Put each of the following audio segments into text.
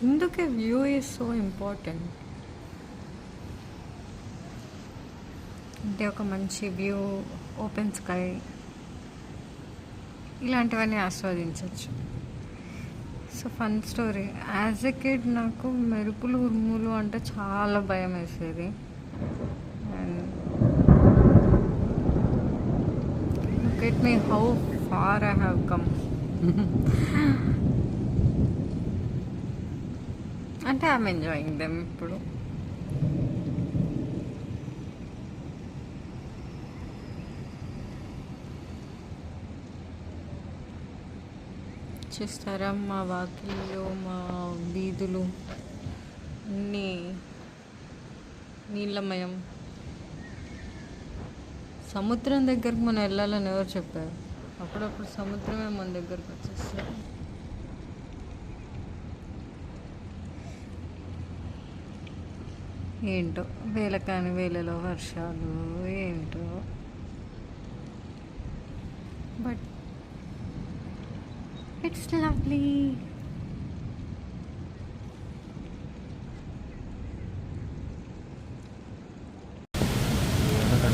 ఇందుకే view is so important. అంటే ఒక మంచి వ్యూ, ఓపెన్ స్కై, ఇలాంటివన్నీ ఆస్వాదించవచ్చు. So fun story. As a kid నాకు మెరుపులు ఉరుములు అంటే చాలా భయం వేసేది. And look at me how far I have come. అంటే ఐఎమ్ ఎంజాయింగ్ దెమ్ ఇప్పుడు. చూస్తారా మా వాకిళ్ళు, మా వీధులు అన్నీ నీళ్ళమయం. సముద్రం దగ్గరికి మనం వెళ్ళాలని ఎవరు చెప్పారు? అప్పుడప్పుడు సముద్రమే మన దగ్గరకు వచ్చేస్తుంది. ఏంటో వేల కాని వేలలో వర్షాలు ఏంటో, బట్ ఇట్స్ లవ్లీ.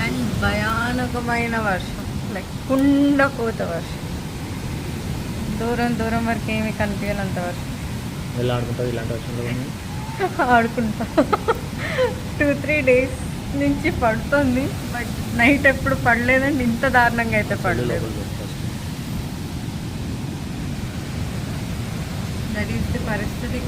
అండ్ భయానకమైన వర్షం, లైక్ కుండపోత వర్షం, దూరం దూరం వరకు ఏమి కనిపించనంత వర్షం. ఎలా ఆడుకుంటుంది ఇలాంటి వర్షంలో? ఆడుకుంటా. 2-3 days నుంచి పడుతుంది, బట్ నైట్ ఎప్పుడు పడలేదండి, ఇంత దారుణంగా అయితే పడలేదు. దట్ ఈస్ ది పరిస్థితి.